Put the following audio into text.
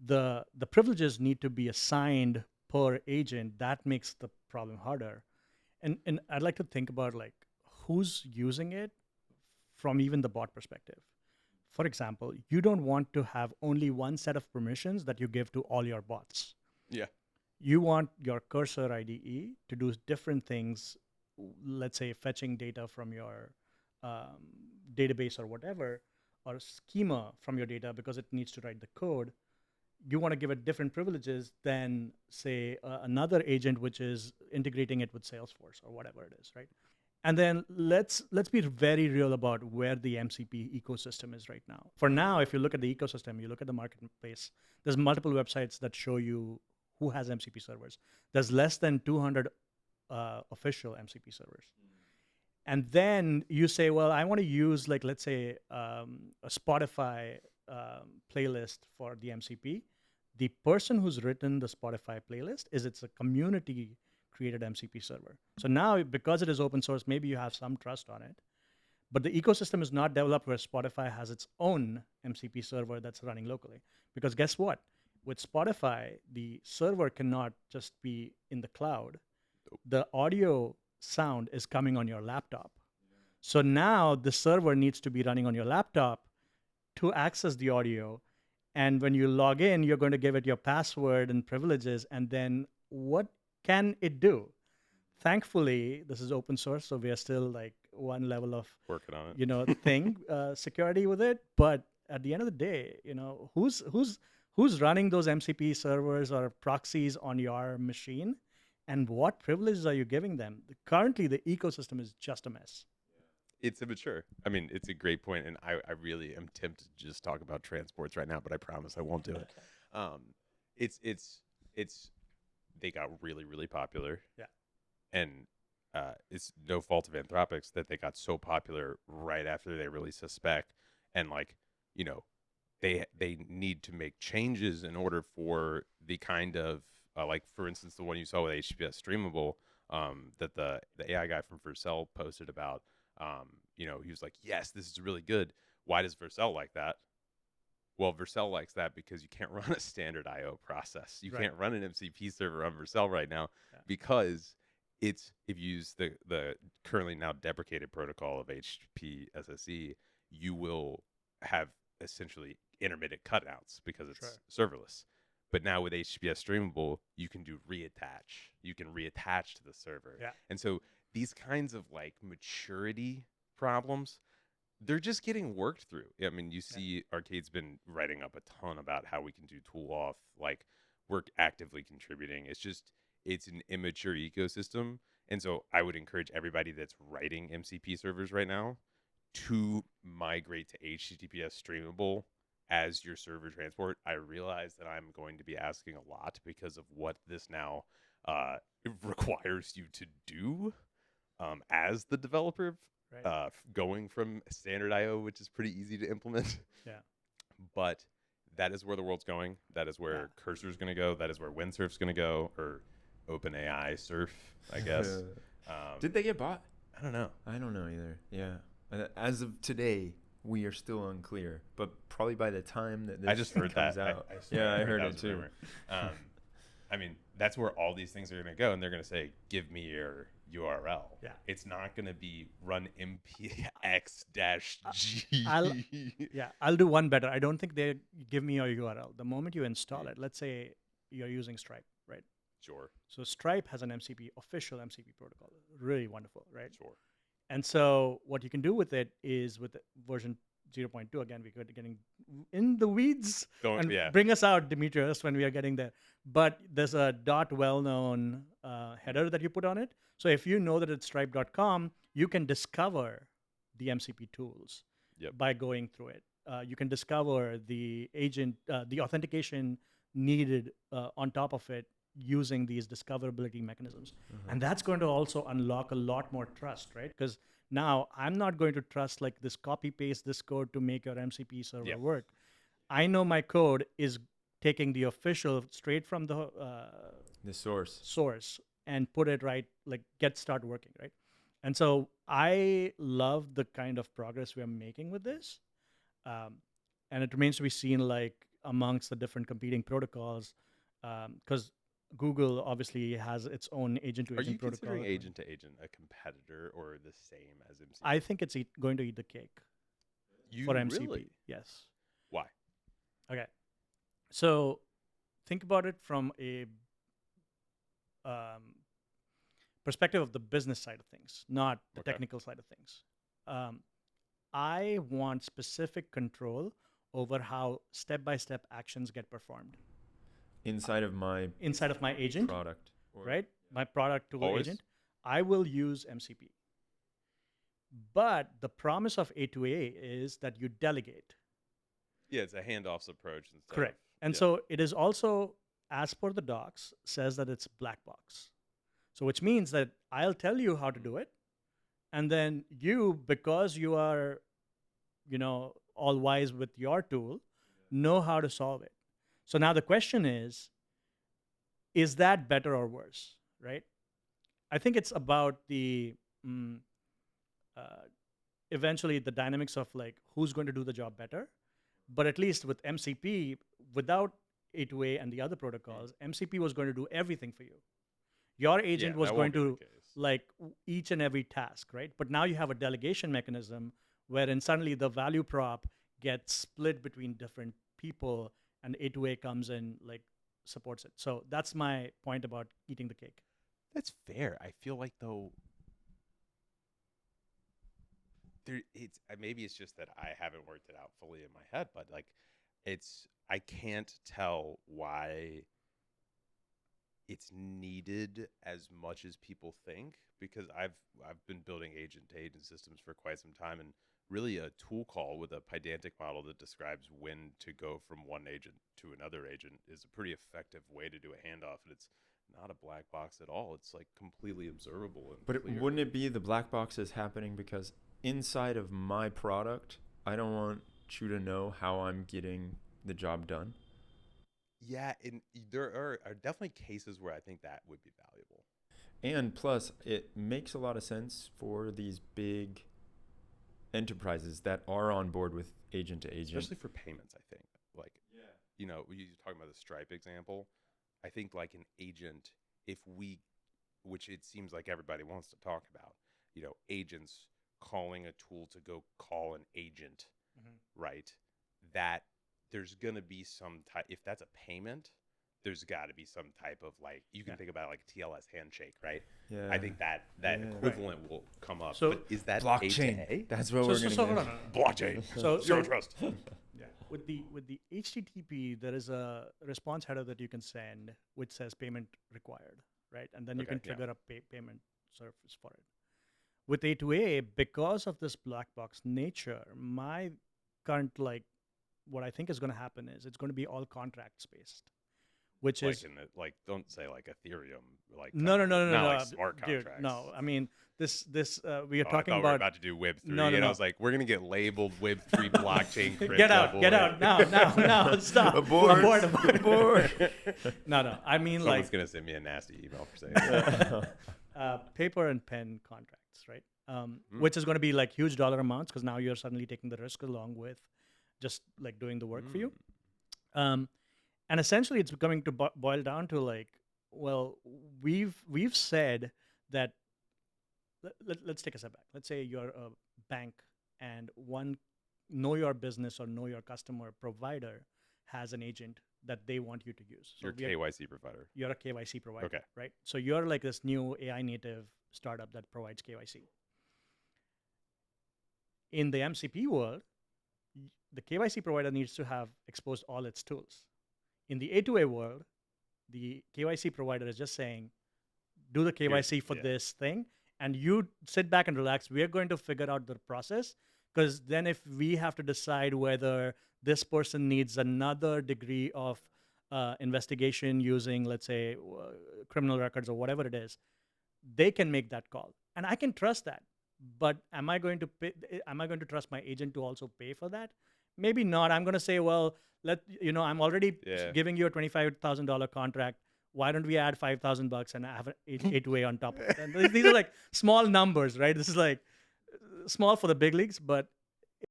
the privileges need to be assigned per agent. That makes the problem harder. And I'd like to think about like who's using it from even the bot perspective. For example, you don't want to have only one set of permissions that you give to all your bots. Yeah. You want your cursor IDE to do different things, let's say fetching data from your um, database or whatever, or schema from your data because it needs to write the code. You want to give it different privileges than, say, another agent which is integrating it with Salesforce or whatever it is, right? And then let's be very real about where the MCP ecosystem is right now. For now, if you look at the ecosystem, you look at the marketplace, there's multiple websites that show you who has MCP servers. There's less than 200 official MCP servers. And then you say, well, I want to use, like, let's say, a Spotify playlist for the MCP. The person who's written the Spotify playlist it's a community created MCP server. So now, because it is open source, maybe you have some trust on it. But the ecosystem is not developed where Spotify has its own MCP server that's running locally. Because guess what? With Spotify, the server cannot just be in the cloud. The audio sound is coming on your laptop. So now the server needs to be running on your laptop to access the audio. And when you log in, you're going to give it your password and privileges. And then what can it do? Thankfully, this is open source, so we are still like one level of Working on it. thing security with it. But at the end of the day, who's running those MCP servers or proxies on your machine, and what privileges are you giving them? Currently, the ecosystem is just a mess. It's immature. I mean, it's a great point, and I really am tempted to just talk about transports right now, but I promise I won't do it. It's they got really, really popular. Yeah. And it's no fault of Anthropic's that they got so popular right after they released a spec, and like, you know, they need to make changes in order for the kind of like, for instance, the one you saw with HTTPS streamable, that the AI guy from Vercel posted about. He was like, yes, this is really good. Why does Vercel like that? Well, Vercel likes that because you can't run a standard IO process. You Right. can't run an MCP server on Vercel right now Yeah. because if you use the currently now deprecated protocol of HTTP SSE, you will have essentially intermittent cutouts because it's serverless. But now with HTTPS streamable, you can do reattach. You can reattach to the server. Yeah. And so these kinds of like maturity problems, they're just getting worked through. I mean, you see Arcade's been writing up a ton about how we can do tool off. Like, we're actively contributing. It's an immature ecosystem. And so I would encourage everybody that's writing MCP servers right now to migrate to HTTPS streamable as your server transport. I realize that I'm going to be asking a lot because of what this now requires you to do as the developer, going from standard IO, which is pretty easy to implement. Yeah. But that is where the world's going. That is where Cursor is going to go. That is where Windsurf's going to go, or OpenAI Surf, I guess. Did they get bought? I don't know. I don't know either. Yeah. As of today, we are still unclear. But probably by the time that this I just heard comes that. out, I heard it too. I mean, that's where all these things are going to go, and they're going to say, "Give me your URL." Yeah. It's not going to be run mpx-g. I'll do one better. I don't think they give me your URL. The moment you install it, let's say you're using Stripe, right? Sure. So Stripe has an official MCP protocol. Really wonderful, right? Sure. And so what you can do with it is with version 0.2, again, we're getting in the weeds. Bring us out, Demetrios, when we are getting there. But there's a .well-known header that you put on it. So if you know that it's stripe.com, you can discover the MCP tools by going through it. You can discover the agent, the authentication needed on top of it using these discoverability mechanisms. And that's going to also unlock a lot more trust, right? Because now I'm not going to trust like this copy paste this code to make your MCP server work. I know my code is taking the official straight from the source and put it right, like start working, right? And so I love the kind of progress we're making with this. And it remains to be seen, like amongst the different competing protocols, because Google obviously has its own Are agent-to-agent you protocol. considering agent to agent a competitor or the same as MCP? I think it's going to eat the cake you for MCP. really? Yes. Why? Okay. So think about it from a um, perspective of the business side of things, not the Okay. technical side of things. I want specific control over how step-by-step actions get performed Inside of my inside of my agent, product. Or, right? My product tool Always? agent. I will use MCP. But the promise of A2A is that you delegate. Yeah, it's a handoffs approach instead. Correct. And so it is also, as per the docs, says that it's black box. So which means that I'll tell you how to do it, and then you, because you are, all wise with your tool, know how to solve it. So now the question is that better or worse, right? I think it's about the eventually the dynamics of like who's going to do the job better. But at least with MCP, without A2A and the other protocols, MCP was going to do everything for you. Your agent was that going won't be the to case. like each and every task, right? But now you have a delegation mechanism wherein suddenly the value prop gets split between different people, and A2A comes in like supports it. So that's my point about eating the cake. That's fair. I feel like though it's maybe it's just that I haven't worked it out fully in my head, but like I can't tell why it's needed as much as people think, because I've been building agent to agent systems for quite some time, and really a tool call with a pedantic model that describes when to go from one agent to another agent is a pretty effective way to do a handoff, and it's not a black box at all. It's like completely observable and But clear. wouldn't it be the black box is happening because inside of my product, I don't want you to know how I'm getting the job done? Yeah, and there are definitely cases where I think that would be valuable. And plus, it makes a lot of sense for these big enterprises that are on board with agent to agent. Especially for payments, I think. Like, you're talking about the Stripe example. I think like an agent, which it seems like everybody wants to talk about, agents calling a tool to go call an agent, right? That there's going to be some type, if that's a payment, there's got to be some type of like, you can think about like TLS handshake, right? Yeah. I think that equivalent will come up. So but is that blockchain. A2A? That's what we're going to hold get. on. Blockchain. Zero trust. Yeah. With the HTTP, there is a response header that you can send which says payment required, right? And then you can trigger a payment service for it. With A2A, because of this black box nature, my current what I think is going to happen is it's going to be all contracts based, which Like is don't say like Ethereum, like no, like smart dude, contracts. no. I mean this we are I talking thought we were about to do Web 3, No, and I was like, we're gonna get labeled Web 3 blockchain. Crypto get out boy. now, stop. Abort. No. I mean Someone's gonna send me a nasty email for saying that. paper and pen contracts, right? Which is going to be like huge dollar amounts because now you're suddenly taking the risk along with just like doing the work for you. And essentially it's coming to boil down to like, well, we've said that let's take a step back. Let's say you're a bank and one know your business or know your customer provider has an agent that they want you to use. So Your KYC provider. You're a KYC provider, Okay. right? So you're like this new AI native startup that provides KYC. In the MCP world, the KYC provider needs to have exposed all its tools. In the A2A world, the KYC provider is just saying, do the KYC for this thing, and you sit back and relax. We are going to figure out the process, because then if we have to decide whether this person needs another degree of investigation using, let's say, criminal records or whatever it is, they can make that call. And I can trust that. But am I going to pay? Am I going to trust my agent to also pay for that? Maybe not. I'm going to say, well, I'm already giving you a $25,000 contract. Why don't we add $5,000 and have an A2A on top of it? And these are like small numbers, right? This is like small for the big leagues, but